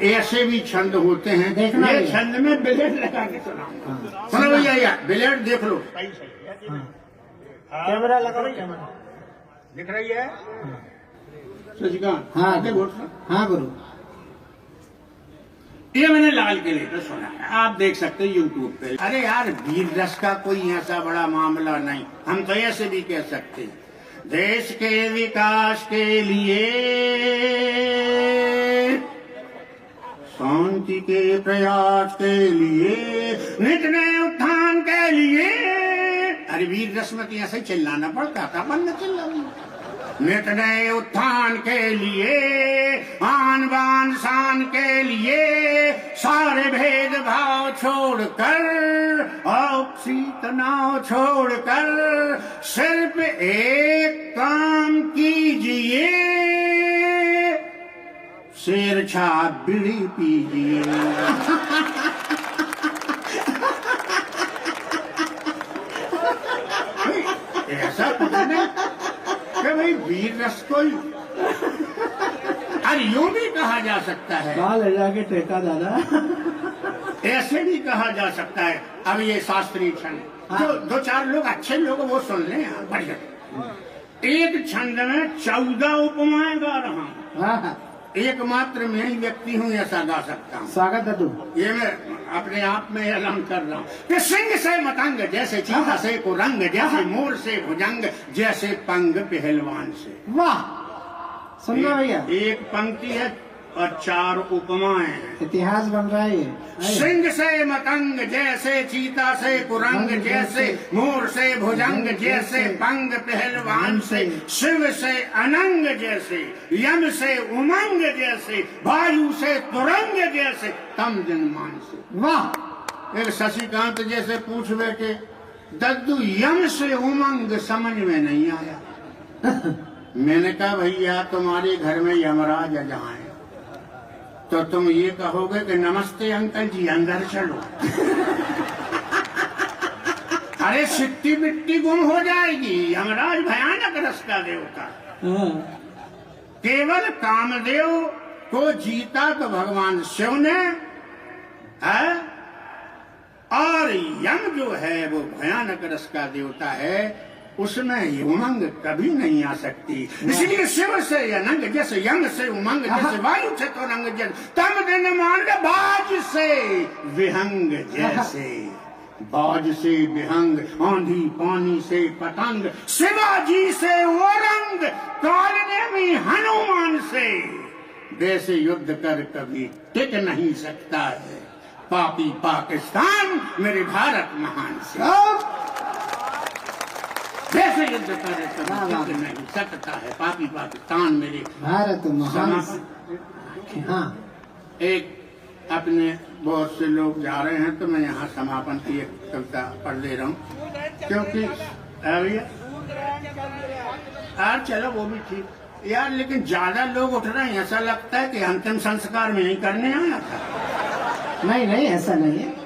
ऐसे भी छंद होते हैं, देखना ये भी। छंद में ब्लेड लगा के सुनाऊंगा। सुनो भैया, या ब्लेड देख लो। कैमरा लगा लो, कैमरा दिख रही है सचिकांत? हाँ आगे गुरु, बोल। हाँ गुरु। ये मैंने लाल किले पे सुना है, आप देख सकते हैं यूट्यूब पे। अरे यार, वीर रस का कोई ऐसा बड़ा मामला नहीं, हम तो ऐसे भी कह सकते हैं, देश के विकास के लिए, शांति के प्रयास के लिए, नित नए उत्थान के लिए। अरे वीर रस में तो ऐसे ही चिल्लाना पड़ता था, बंद चिल्लाना। नित नए उत्थान के लिए, आन बान शान के लिए, सारे भेदभाव छोड़कर, आपसी तनाव छोड़कर, सिर्फ एक काम कीजिए, शेर छाप बीड़ी पीजिए। ऐसा कुछ नहीं कि भाई वीर रस को अरे यूं भी कहा जा सकता है, ले जाके टेका दादा। ऐसे भी कहा जा सकता है। अब ये शास्त्रीय छंद जो दो चार लोग अच्छे लोग वो सुन लें, बढ़िया। एक छंद में 14 उपमाएं गा रहा हूँ, हाँ, एकमात्र मैं ही व्यक्ति हूँ ऐसा गा सकता हूँ। स्वागत है तू। ये मैं अपने आप में ऐलान कर रहा हूँ कि सिंह से मतंग जैसे, चीता से कुरंग जैसे, मोर से भुजंग जैसे, पंग पहलवान से। वाह, सुनना भैया, एक पंक्ति है और 4 उपमाएं हैं। इतिहास बन रहा है ये। सिंह से मतंग जैसे, चीता से कुरंग जैसे, मोर से भुजंग जैसे, पंग पहलवान से, शिव से अनंग जैसे, यम से उमंग जैसे, वायु से तुरंग जैसे, तम जनमान से। वाह, एक शशिकांत जैसे पूछ बैठे, दद्दू यम से उमंग समझ में नहीं आया। मैंने कहा भैया तुम्हारे घर में यमराज जहाँ है तो तुम ये कहोगे कि नमस्ते अंकल जी अंदर चलो। अरे सिट्टी बिट्टी गुम हो जाएगी। यमराज भयानक रस का देवता, केवल कामदेव को जीता तो भगवान शिव ने है, और यम जो है वो भयानक रस का देवता है, उसमें उमंग कभी नहीं आ सकती। इसलिए शिव से अनंग जैसे, यम से उमंग जैसे, वायु से तो रंग जैसे, तम दिन मान बाज से विहंग जैसे, बाज से विहंग, आंधी पानी से पतंग, शिवाजी से औरंग, कालने में हनुमान से, वैसे युद्ध कर कभी टिक नहीं सकता है पापी पाकिस्तान मेरे भारत महान से। जैसे युद्ध करे कभी टिक नहीं सकता है पापी पाकिस्तान मेरे भारत महान। हाँ, एक अपने बहुत से लोग जा रहे हैं तो मैं यहाँ समापन की एक कविता पढ़ ले रहा हूँ, क्योंकि भैया यार चलो वो भी ठीक यार, लेकिन ज्यादा लोग उठ रहे हैं, ऐसा लगता है कि अंतिम संस्कार में नहीं करने आया था। नहीं नहीं, ऐसा नहीं है।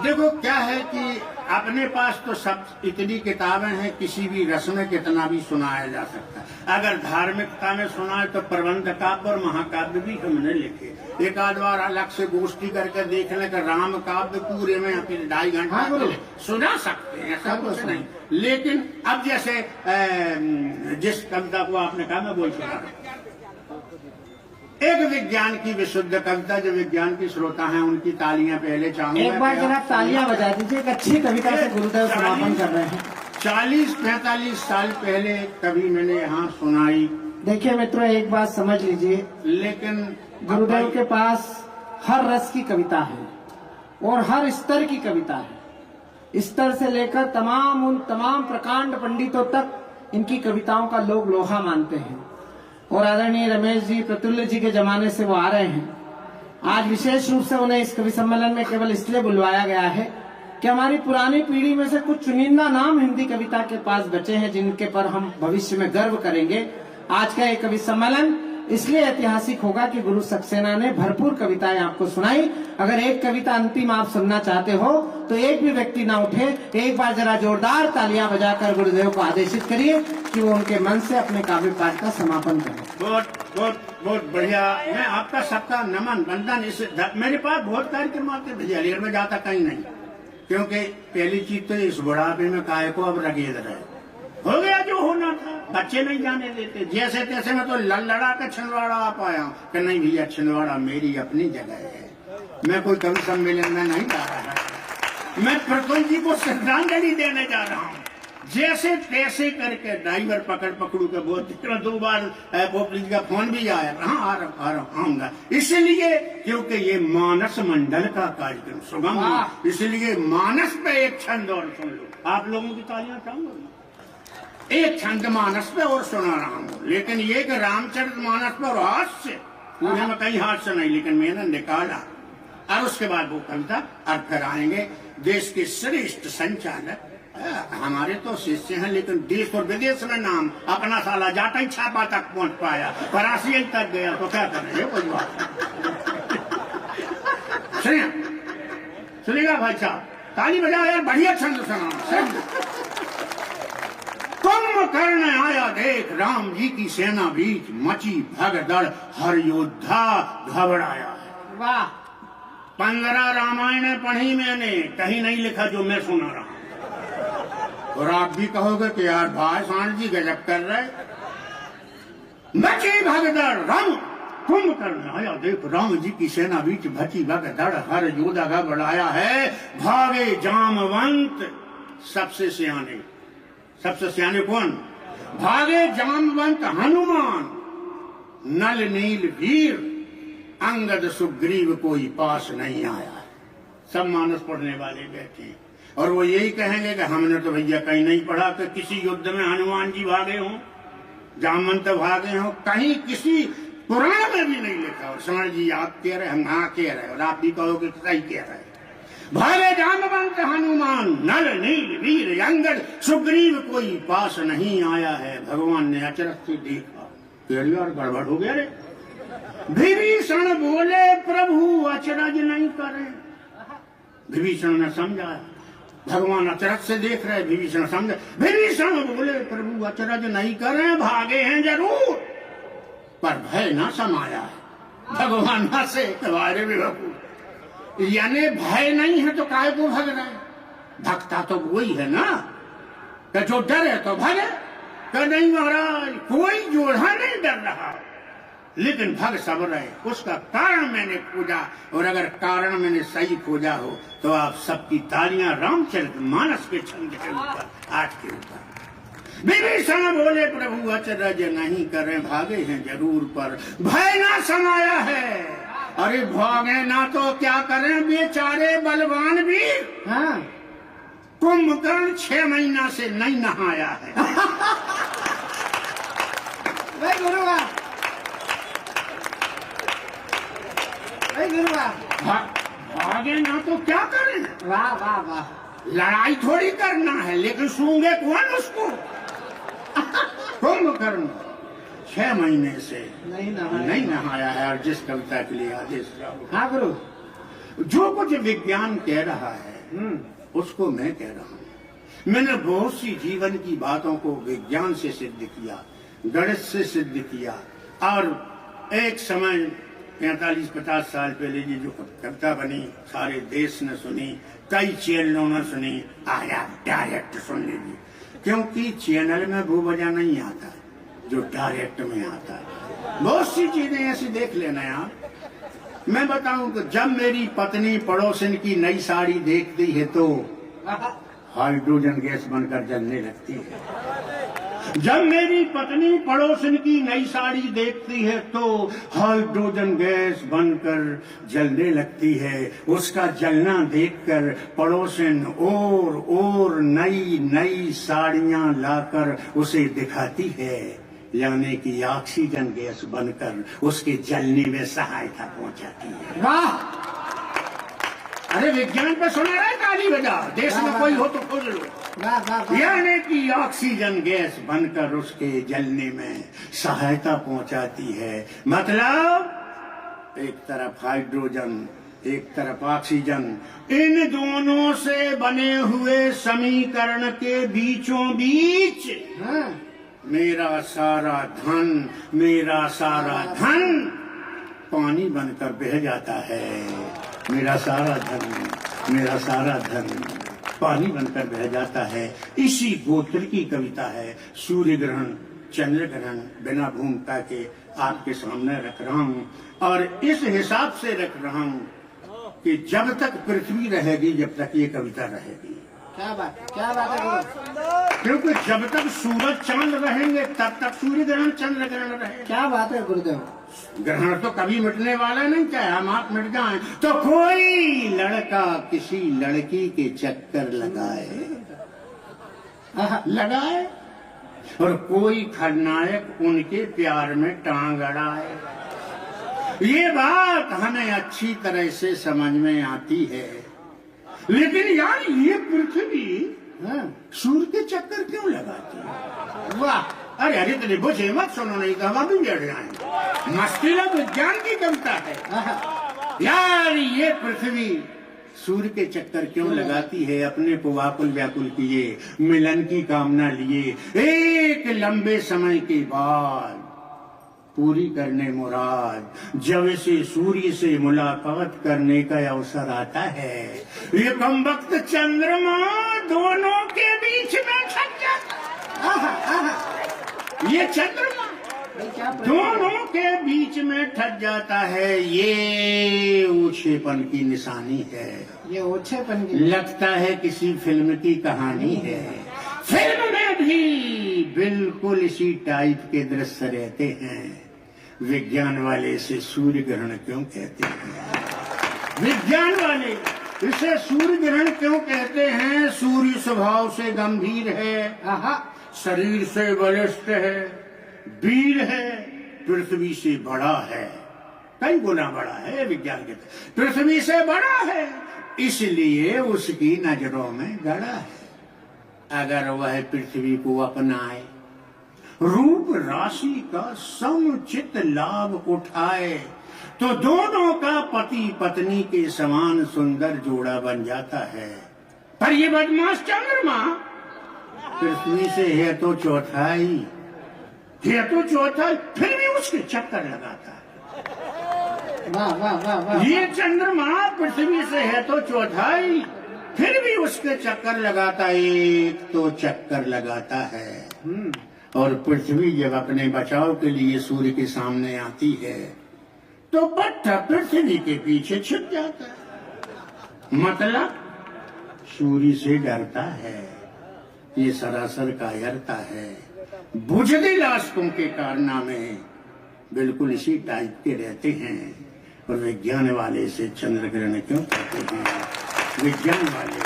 देखो क्या है कि अपने पास तो सब इतनी किताबें हैं, किसी भी रस में कितना भी सुनाया जा सकता है। अगर धार्मिकता में सुनाए तो प्रबंध काव्य और महाकाव्य भी हमने लिखे, एक आध बार अलग से गोष्ठी करके देख लें कि राम काव्य पूरे में अपने 2.5 घंटा सुना सकते हैं, ऐसा कुछ नहीं। लेकिन अब जैसे जिस कविता को आपने कहा मैं बोल सुना, एक विज्ञान की विशुद्ध कविता, जो विज्ञान की श्रोता हैं उनकी तालियां पहले चाहूंगा। एक बार जरा तालियां बजा दीजिए, एक अच्छी कविता से गुरुदेव समापन कर रहे हैं। 40-45 साल पहले कभी मैंने यहाँ सुनाई। देखिए मित्रों, एक बात समझ लीजिए, लेकिन गुरुदेव के पास हर रस की कविता है और हर स्तर की कविता है। स्तर से लेकर उन तमाम प्रकांड पंडितों तक इनकी कविताओं का लोग लोहा मानते हैं। और आदरणीय रमेश जी, प्रतुल्य जी के जमाने से वो आ रहे हैं। आज विशेष रूप से उन्हें इस कवि सम्मेलन में केवल इसलिए बुलवाया गया है कि हमारी पुरानी पीढ़ी में से कुछ चुनिंदा नाम हिंदी कविता के पास बचे हैं, जिनके पर हम भविष्य में गर्व करेंगे। आज का एक कवि सम्मेलन इसलिए ऐतिहासिक होगा कि गुरु सक्सेना ने भरपूर कविताएं आपको सुनाई। अगर एक कविता अंतिम आप सुनना चाहते हो तो एक भी व्यक्ति ना उठे, एक बार जरा जोरदार तालियां बजाकर गुरुदेव को आदेशित करिए कि वो उनके मन से अपने काव्य पाठ का समापन करें। बहुत बहुत बढ़िया। मैं आपका सबका नमन बंधन इस मेरे पास बहुत कार्यक्रम आते भैया, लेकिन मैं जाता कहीं नहीं, क्योंकि पहली चीज तो इस बुढ़ापे में काय को अब रगेद रहे, हो गया जो होना था, बच्चे नहीं जाने देते, जैसे तैसे मैं तो लड़ा के छिंदवाड़ा आ पाया हूँ कि नहीं भैया छिंदवाड़ा मेरी अपनी जगह है। मैं कोई कवि सम्मेलन में नहीं जा रहा, मैं प्रतुल जी को श्रद्धांजलि देने जा रहा हूँ। जैसे तैसे करके ड्राइवर पकड़ू के बहुत 2 बार पोपली जी का फोन भी आया, हाँ आ रहा आऊंगा, इसलिए क्योंकि ये मानस मंडल का कार्यक्रम सुगम, इसलिए मानस पे एक छंद और सुन लो। आप लोगों की तालियां चाहूंगा, एक छंद मानस पे और सुना रहा हूँ, लेकिन ये कि रामचरित मानस पर हास्य पूरे में कहीं हास्य नहीं, लेकिन मैंने निकाला, और उसके बाद वो कविता और फिर आएंगे देश के श्रेष्ठ संचालक, हमारे तो शिष्य हैं, लेकिन देश और विदेश में नाम अपना साला जाटा ही छापा तक पहुंच पाया, फरासी तक गया, तो क्या करेंगे कोई बात। सुनिएगा भाई साहब, ताली बजाओ यार, बढ़िया छंद सुना। कुंभकर्ण आया देख राम जी की सेना बीच, मची भगदड़ हर योद्धा घबराया है। वाह, 15 रामायण पढ़ी मैंने, कहीं नहीं लिखा जो मैं सुना रहा हूं। और आप भी कहोगे कि यार भाई सांड जी गजब कर रहे। मची भगदड़ राम, कुंभकर्ण आया देख राम जी की सेना बीच, भची भगदड़ हर योद्धा घबराया है। भागे जामवंत सबसे सियाने, सबसे सियाने कौन? भागे जामवंत हनुमान, नल नील वीर, अंगद सुग्रीव कोई पास नहीं आया। सब मानस पढ़ने वाले बैठे हैं और वो यही कहेंगे कि हमने तो भैया कहीं नहीं पढ़ा कि किसी युद्ध में हनुमान जी भागे हों, जामवंत भागे हों, कहीं किसी पुराण में भी नहीं लिखा। और समझ जी आप कह रहे, हम हाँ कह रहे, और आप भी कहोगे सही कह रहे। भागे जामवंत हनुमान, नल नील वीर, अंगद सुग्रीव कोई पास नहीं आया है। भगवान ने अचरज से देखा, यार गड़बड़ हो गया रे। विभीषण बोले प्रभु अचरज नहीं करे। विभीषण ने समझा, भगवान अचरज से देख रहे, विभीषण समझे। विभीषण बोले प्रभु अचरज नहीं करे, भागे हैं जरूर पर भय ना समाया है। भगवान हंसे, तुम्हारे बेवकूफ, यानी भय नहीं है तो काहे को भग रहे? भगता तो वही है ना कि जो डरे तो भगे, कि नहीं महाराज कोई जोड़ा नहीं डर रहा, लेकिन भग सब रहे। उसका कारण मैंने खोजा, और अगर कारण मैंने सही खोजा हो तो आप सबकी तालियां रामचरित मानस के छंद के ऊपर, आज के ऊपर। विभीषण बोले प्रभु अचरज नहीं करे, भागे हैं जरूर पर भय ना समाया है। अरे भागे ना तो क्या करें बेचारे बलवान वीर। हाँ, कुंभकर्ण 6 महीना से नहीं नहाया है। भागे ना तो क्या करें? वाह वाह वाह, लड़ाई थोड़ी करना है, लेकिन सूंघे कौन उसको? कुंभकर्ण 6 महीने से नहीं नहाया है। और जिस कविता के लिए आदेश, हाँ गुरु, जो कुछ विज्ञान कह रहा है उसको मैं कह रहा हूँ। मैंने बहुत सी जीवन की बातों को विज्ञान से सिद्ध किया, गणित से सिद्ध किया। और एक समय 45-50 साल पहले ये जो कविता बनी, सारे देश ने सुनी, कई चैनलों ने सुनी, आया डायरेक्ट सुन लीजिए, क्योंकि चैनल में वो वजह नहीं आता जो डायरेक्ट में आता है। बहुत सी चीजें ऐसी देख लेना यार। मैं बताऊं कि जब मेरी पत्नी पड़ोसन की नई साड़ी देखती है तो हाइड्रोजन गैस बनकर जलने लगती है। जब मेरी पत्नी पड़ोसन की नई साड़ी देखती है तो हाइड्रोजन गैस बनकर जलने लगती है। उसका जलना देखकर पड़ोसन और नई नई साड़ियां लाकर उसे दिखाती है, यानी कि ऑक्सीजन गैस बनकर उसके जलने में सहायता पहुंचाती है। वाह, अरे विज्ञान पे सुना रहा है, ताली बजा। देश में कोई हो तो खोज लो। यानी कि ऑक्सीजन गैस बनकर उसके जलने में सहायता पहुंचाती है। मतलब एक तरफ हाइड्रोजन, एक तरफ ऑक्सीजन, इन दोनों से बने हुए समीकरण के बीचों बीच मेरा सारा धन, मेरा सारा धन पानी बनकर बह जाता है। मेरा सारा धन, मेरा सारा धन पानी बनकर बह जाता है। इसी गोत्र की कविता है। सूर्य ग्रहण, चंद्र ग्रहण बिना भूमिका के आपके सामने रख रहा हूँ, और इस हिसाब से रख रहा हूँ कि जब तक पृथ्वी रहेगी, जब तक ये कविता रहेगी। क्या बात है गुरु। क्योंकि जब तक सूरज चांद रहेंगे तब तक सूर्य ग्रहण चंद्र ग्रहण रहेगा। क्या बात है गुरुदेव। ग्रहण तो कभी मिटने वाला नहीं, चाहे हम आप मिट जाएं तो कोई लड़का किसी लड़की के चक्कर लगाए और कोई खलनायक उनके प्यार में टांग अड़ाए। ये बात हमें अच्छी तरह से समझ में आती है, लेकिन यार ये पृथ्वी सूर्य के चक्कर क्यों लगाती है? वाह, अरे अरे तेरे बुझे मत सुनो, नहीं तो हम भी बैठ जाएंगे। मस्तिला विज्ञान की कविता है यार। ये पृथ्वी सूर्य के चक्कर क्यों लगाती है? अपने को व्याकुल व्याकुल किए, मिलन की कामना लिए, एक लंबे समय के बाद पूरी करने मुराद, जब इसे सूर्य से मुलाकात करने का अवसर आता है, ये कमबख्त चंद्रमा दोनों के बीच में छप जाता है। ये चंद्रमा दोनों के बीच में ठग जाता है। ये ओछेपन की निशानी है। ये ओछेपन की लगता है किसी फिल्म की कहानी है। फिल्म में भी बिल्कुल इसी टाइप के दृश्य रहते हैं। विज्ञान वाले इसे सूर्य ग्रहण क्यों कहते हैं? विज्ञान वाले इसे सूर्य ग्रहण क्यों कहते हैं? सूर्य स्वभाव से गंभीर है, शरीर से बलिष्ठ है, वीर है, पृथ्वी से बड़ा है, कई गुना बड़ा है। विज्ञान के पृथ्वी से बड़ा है, इसलिए उसकी नजरों में गड़ा है। अगर वह पृथ्वी को अपनाए, रूप राशि का समुचित लाभ उठाए, तो दोनों का पति पत्नी के समान सुंदर जोड़ा बन जाता है। पर ये बदमाश चंद्रमा पृथ्वी से है तो चौथाई, फिर भी उसके चक्कर लगाता है। वाह वाह वाह वाह। ये चंद्रमा पृथ्वी से है तो चौथाई, फिर भी उसके चक्कर लगाता, एक तो चक्कर लगाता है। और पृथ्वी जब अपने बचाव के लिए सूर्य के सामने आती है तो पट्टा पृथ्वी के पीछे छिप जाता है। मतलब सूर्य से डरता है। ये सरासर कायरता है। बुझदिल आशिकों के कारनामे बिल्कुल इसी टाइप के रहते हैं। और विज्ञान वाले से चंद्र ग्रहण क्यों कहते हैं? विज्ञान वाले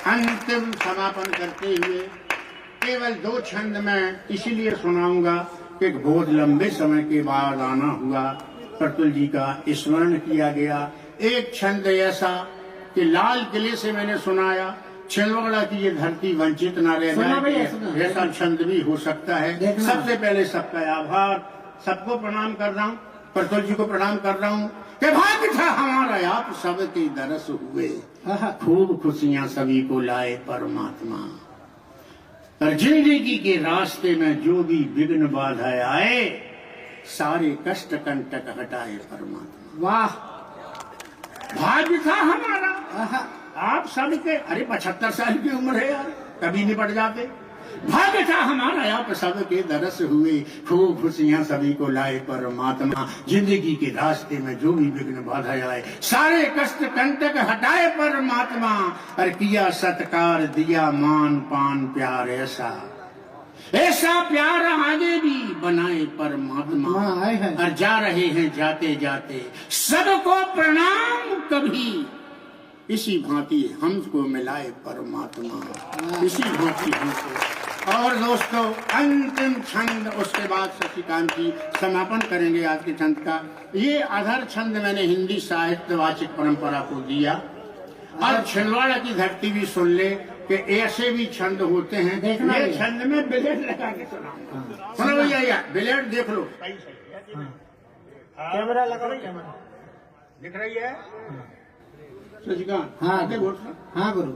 अंतिम समापन करते हुए केवल 2 छंद में इसलिए सुनाऊंगा कि बहुत लंबे समय के बाद आना हुआ, प्रतुल जी का स्मरण किया गया। एक छंद ऐसा कि लाल किले से मैंने सुनाया, छिंदवाड़ा की ये धरती वंचित न रह जाए, ऐसा छंद भी हो सकता है। सबसे पहले सबका आभार, सबको प्रणाम कर रहा हूँ, प्रतुल जी को प्रणाम कर रहा हूँ कि भाग्य था हमारा आप सबके दरस हुए, खूब खुशियां सभी को लाए परमात्मा। और जिंदगी के रास्ते में जो भी विघ्न बाधा आए, सारे कष्ट कंटक हटाए परमात्मा। वाह, भाग्य था हमारा आप सबके। अरे 75 साल की उम्र है यार, कभी निपट जाते। भाग्य था हमारा आप सबके दरस हुए, खूब खुशियां सभी को लाए परमात्मा। जिंदगी के रास्ते में जो भी विघ्न बाधा आए, सारे कष्ट कंटक हटाए परमात्मा। और किया सत्कार, दिया मान पान प्यार, ऐसा प्यार आगे भी बनाए परमात्मा। और जा रहे हैं जाते जाते सबको प्रणाम, कभी इसी भांति हमको मिलाए परमात्मा, इसी भांति हमको। और दोस्तों अंतिम छंद, उसके बाद शशिकांत जी समापन करेंगे आज के छंद का। ये आधार छंद मैंने हिंदी साहित्य वाचिक परंपरा को दिया। और छिंदवाड़ा की धरती भी सुन ले कि ऐसे भी छंद होते हैं। ये छंद में ब्लेड लगा के सुनाऊंगा। सुनो भैया, ब्लेड देख लो, कैमरा लगा, कैमरा दिख रही है शशिकांत? हाँ गुरु।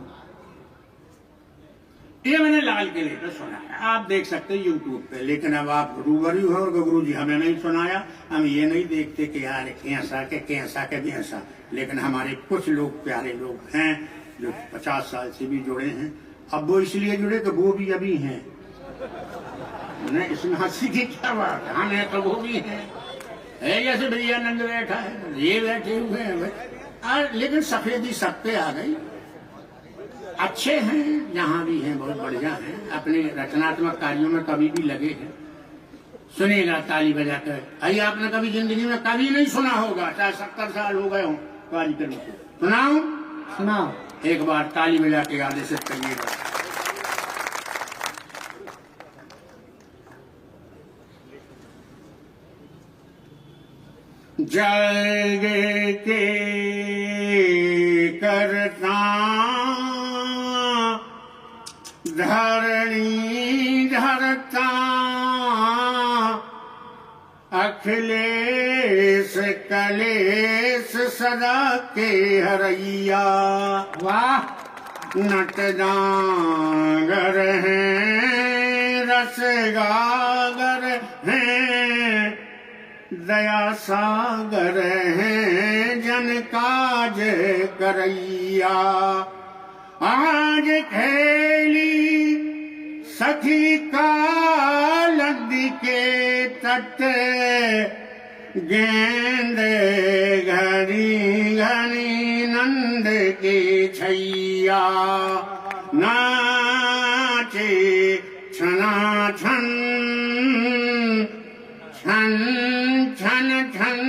ये मैंने लाल किले पे सुना है, आप देख सकते हैं यूट्यूब पे। लेकिन अब आप रूबरू हो, गुरु जी हमें नहीं सुनाया, हम ये नहीं देखते कि यार कैसा के बेसा। लेकिन हमारे कुछ लोग, प्यारे लोग हैं जो 50 साल से भी जुड़े हैं। अब वो इसलिए जुड़े कि वो भी अभी हैं, नहीं इसमें हंसी की क्या बात है, हम हैं तो वो भी हैं। जैसे विजयानंद बैठा है, ये बैठे हुए हैं, लेकिन सफेदी सब पे आ गई। अच्छे हैं जहाँ भी हैं, बहुत बढ़िया हैं, अपने रचनात्मक कार्यों में कभी भी लगे हैं। सुनिएगा ताली बजाकर। आइए, आपने कभी जिंदगी में कभी नहीं सुना होगा, चाहे 70 साल हो गए हों कार्यक्रम को। सुनाऊं? सुनाओ। एक बार ताली बजा के आदेश करिएगा। जग के करता धरणी धरता अखिलेश कलेश सदा के हरैया। वाह। नट डांगर हैं रस गागर हैं, दया सागर हैं जन काज करैया। आज खेली सखी का लद्दी के तट, गेंद घड़ी घड़ी नंद की छैया। नाचे छना छन छन छन छन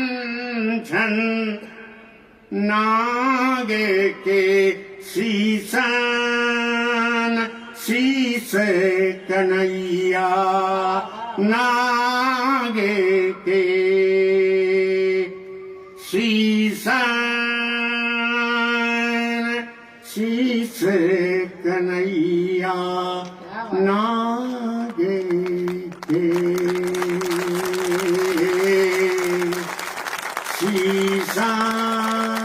छन, नागे के शीसन शीस कन्हैया। नागे के शीसन शीस कन्हैया। नागे के शीसन